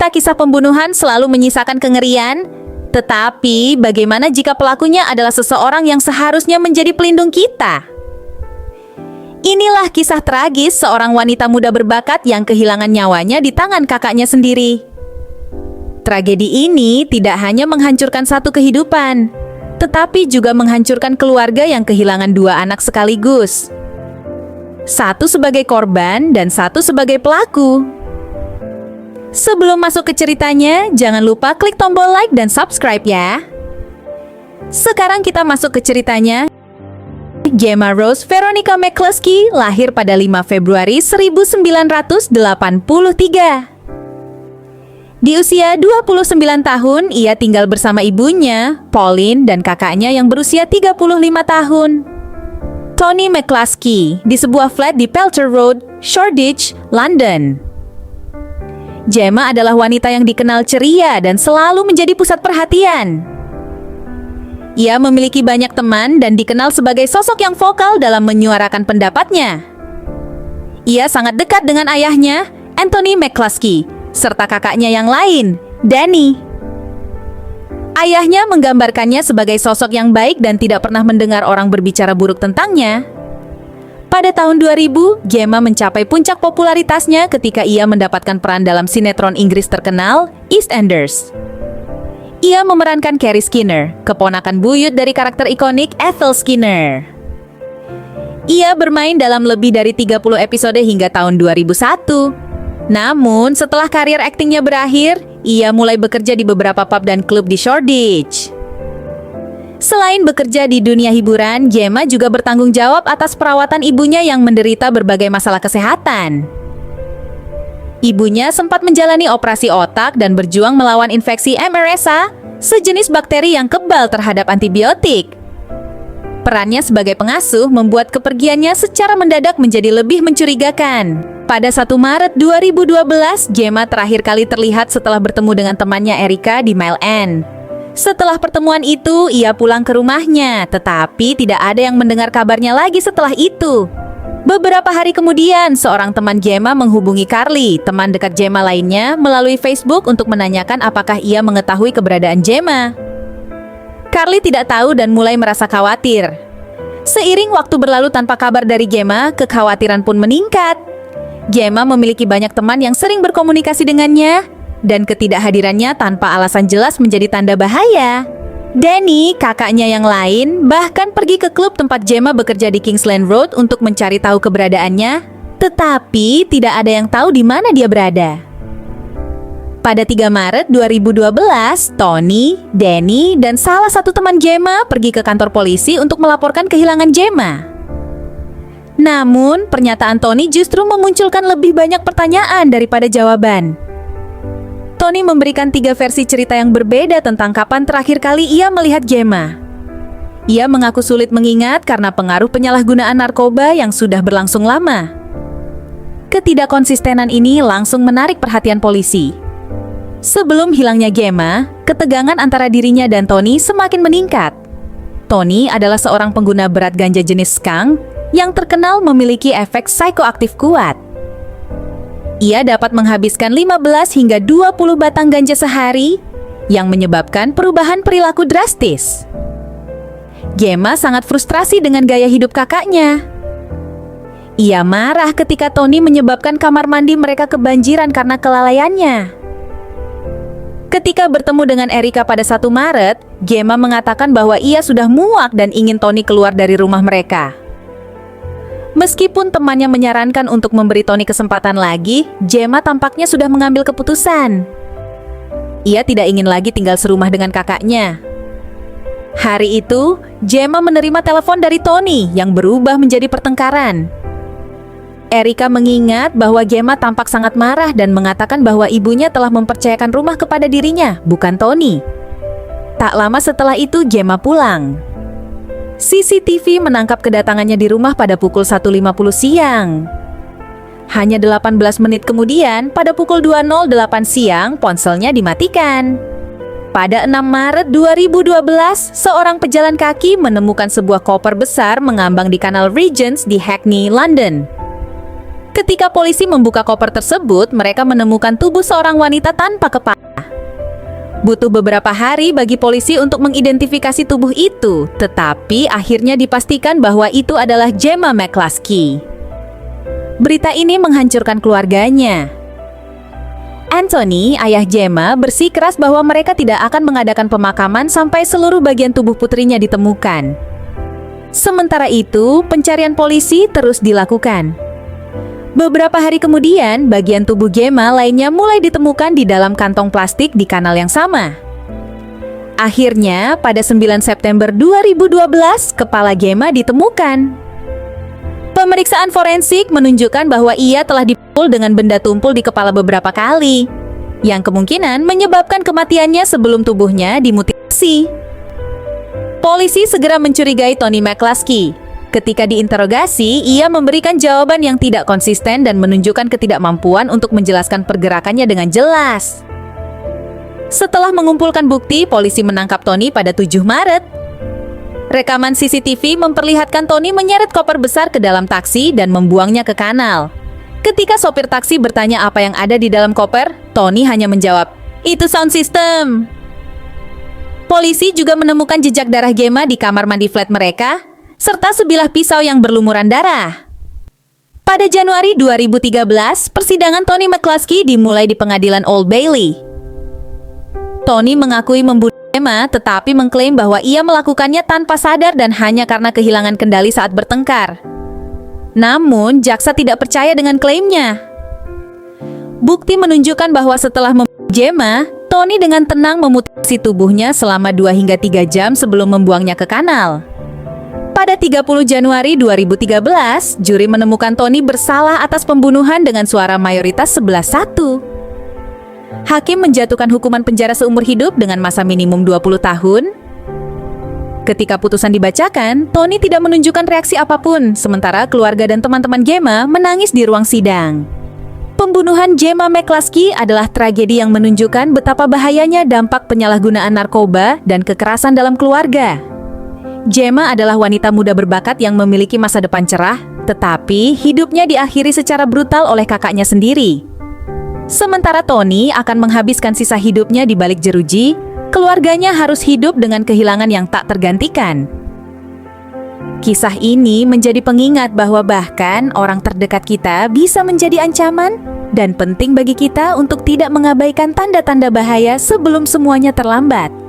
Kisah-kisah pembunuhan selalu menyisakan kengerian, tetapi bagaimana jika pelakunya adalah seseorang yang seharusnya menjadi pelindung kita? Inilah kisah tragis seorang wanita muda berbakat yang kehilangan nyawanya di tangan kakaknya sendiri. Tragedi ini tidak hanya menghancurkan satu kehidupan, tetapi juga menghancurkan keluarga yang kehilangan dua anak sekaligus. Satu sebagai korban dan satu sebagai pelaku. Sebelum masuk ke ceritanya, jangan lupa klik tombol like dan subscribe ya. Sekarang kita masuk ke ceritanya. Gemma Rose Veronica McCluskey lahir pada 5 Februari 1983. Di usia 29 tahun, ia tinggal bersama ibunya, Pauline, dan kakaknya yang berusia 35 tahun. Tony McCluskey, di sebuah flat di Pelter Road, Shoreditch, London. Gemma adalah wanita yang dikenal ceria dan selalu menjadi pusat perhatian. Ia memiliki banyak teman dan dikenal sebagai sosok yang vokal dalam menyuarakan pendapatnya. Ia sangat dekat dengan ayahnya, Anthony McCluskey, serta kakaknya yang lain, Danny. Ayahnya menggambarkannya sebagai sosok yang baik dan tidak pernah mendengar orang berbicara buruk tentangnya. Pada tahun 2000, Gemma mencapai puncak popularitasnya ketika ia mendapatkan peran dalam sinetron Inggris terkenal, EastEnders. Ia memerankan Carrie Skinner, keponakan buyut dari karakter ikonik Ethel Skinner. Ia bermain dalam lebih dari 30 episode hingga tahun 2001. Namun, setelah karir aktingnya berakhir, ia mulai bekerja di beberapa pub dan klub di Shoreditch. Selain bekerja di dunia hiburan, Gemma juga bertanggung jawab atas perawatan ibunya yang menderita berbagai masalah kesehatan. Ibunya sempat menjalani operasi otak dan berjuang melawan infeksi MRSA, sejenis bakteri yang kebal terhadap antibiotik. Perannya sebagai pengasuh membuat kepergiannya secara mendadak menjadi lebih mencurigakan. Pada 1 Maret 2012, Gemma terakhir kali terlihat setelah bertemu dengan temannya Erica di Mile End. Setelah pertemuan itu, ia pulang ke rumahnya, tetapi tidak ada yang mendengar kabarnya lagi setelah itu. Beberapa hari kemudian, seorang teman Gemma menghubungi Carly, teman dekat Gemma lainnya, melalui Facebook untuk menanyakan apakah ia mengetahui keberadaan Gemma. Carly tidak tahu dan mulai merasa khawatir. Seiring waktu berlalu tanpa kabar dari Gemma, kekhawatiran pun meningkat. Gemma memiliki banyak teman yang sering berkomunikasi dengannya, dan ketidakhadirannya tanpa alasan jelas menjadi tanda bahaya. Danny, kakaknya yang lain, bahkan pergi ke klub tempat Gemma bekerja di Kingsland Road untuk mencari tahu keberadaannya, tetapi tidak ada yang tahu di mana dia berada. Pada 3 Maret 2012, Tony, Danny, dan salah satu teman Gemma pergi ke kantor polisi untuk melaporkan kehilangan Gemma. Namun, pernyataan Tony justru memunculkan lebih banyak pertanyaan daripada jawaban. Tony memberikan 3 versi cerita yang berbeda tentang kapan terakhir kali ia melihat Gemma. Ia mengaku sulit mengingat karena pengaruh penyalahgunaan narkoba yang sudah berlangsung lama. Ketidakkonsistenan ini langsung menarik perhatian polisi. Sebelum hilangnya Gemma, ketegangan antara dirinya dan Tony semakin meningkat. Tony adalah seorang pengguna berat ganja jenis skunk yang terkenal memiliki efek psikoaktif kuat. Ia dapat menghabiskan 15 hingga 20 batang ganja sehari, yang menyebabkan perubahan perilaku drastis. Gemma sangat frustrasi dengan gaya hidup kakaknya. Ia marah ketika Tony menyebabkan kamar mandi mereka kebanjiran karena kelalaiannya. Ketika bertemu dengan Erica pada 1 Maret, Gemma mengatakan bahwa ia sudah muak dan ingin Tony keluar dari rumah mereka. Meskipun temannya menyarankan untuk memberi Tony kesempatan lagi, Gemma tampaknya sudah mengambil keputusan. Ia tidak ingin lagi tinggal serumah dengan kakaknya. Hari itu, Gemma menerima telepon dari Tony yang berubah menjadi pertengkaran. Erica mengingat bahwa Gemma tampak sangat marah dan mengatakan bahwa ibunya telah mempercayakan rumah kepada dirinya, bukan Tony. Tak lama setelah itu, Gemma pulang. CCTV menangkap kedatangannya di rumah pada pukul 1.50 siang. Hanya 18 menit kemudian, pada pukul 2.08 siang, ponselnya dimatikan. Pada 6 Maret 2012, seorang pejalan kaki menemukan sebuah koper besar mengambang di kanal Regents di Hackney, London. Ketika polisi membuka koper tersebut, mereka menemukan tubuh seorang wanita tanpa kepala. Butuh beberapa hari bagi polisi untuk mengidentifikasi tubuh itu, tetapi akhirnya dipastikan bahwa itu adalah Gemma McCluskey. Berita ini menghancurkan keluarganya. Anthony, ayah Gemma, bersikeras bahwa mereka tidak akan mengadakan pemakaman sampai seluruh bagian tubuh putrinya ditemukan. Sementara itu, pencarian polisi terus dilakukan. Beberapa hari kemudian, bagian tubuh Gemma lainnya mulai ditemukan di dalam kantong plastik di kanal yang sama. Akhirnya, pada 9 September 2012, kepala Gemma ditemukan. Pemeriksaan forensik menunjukkan bahwa ia telah dipukul dengan benda tumpul di kepala beberapa kali, yang kemungkinan menyebabkan kematiannya sebelum tubuhnya dimutilasi. Polisi segera mencurigai Tony McCluskey. Ketika diinterogasi, ia memberikan jawaban yang tidak konsisten dan menunjukkan ketidakmampuan untuk menjelaskan pergerakannya dengan jelas. Setelah mengumpulkan bukti, polisi menangkap Tony pada 7 Maret. Rekaman CCTV memperlihatkan Tony menyeret koper besar ke dalam taksi dan membuangnya ke kanal. Ketika sopir taksi bertanya apa yang ada di dalam koper, Tony hanya menjawab, "Itu sound system." Polisi juga menemukan jejak darah Gemma di kamar mandi flat mereka, serta sebilah pisau yang berlumuran darah. Pada Januari 2013, persidangan Tony McCluskey dimulai di pengadilan Old Bailey. Tony mengakui membunuh Gemma, tetapi mengklaim bahwa ia melakukannya tanpa sadar dan hanya karena kehilangan kendali saat bertengkar. Namun, jaksa tidak percaya dengan klaimnya. Bukti menunjukkan bahwa setelah membunuh Gemma, Tony dengan tenang memutilasi tubuhnya selama 2 hingga 3 jam sebelum membuangnya ke kanal. Pada 30 Januari 2013, juri menemukan Tony bersalah atas pembunuhan dengan suara mayoritas 11-1. Hakim menjatuhkan hukuman penjara seumur hidup dengan masa minimum 20 tahun. Ketika putusan dibacakan, Tony tidak menunjukkan reaksi apapun, sementara keluarga dan teman-teman Gemma menangis di ruang sidang. Pembunuhan Gemma McCluskey adalah tragedi yang menunjukkan betapa bahayanya dampak penyalahgunaan narkoba dan kekerasan dalam keluarga. Gemma adalah wanita muda berbakat yang memiliki masa depan cerah, tetapi hidupnya diakhiri secara brutal oleh kakaknya sendiri. Sementara Tony akan menghabiskan sisa hidupnya di balik jeruji, keluarganya harus hidup dengan kehilangan yang tak tergantikan. Kisah ini menjadi pengingat bahwa bahkan orang terdekat kita bisa menjadi ancaman, dan penting bagi kita untuk tidak mengabaikan tanda-tanda bahaya sebelum semuanya terlambat.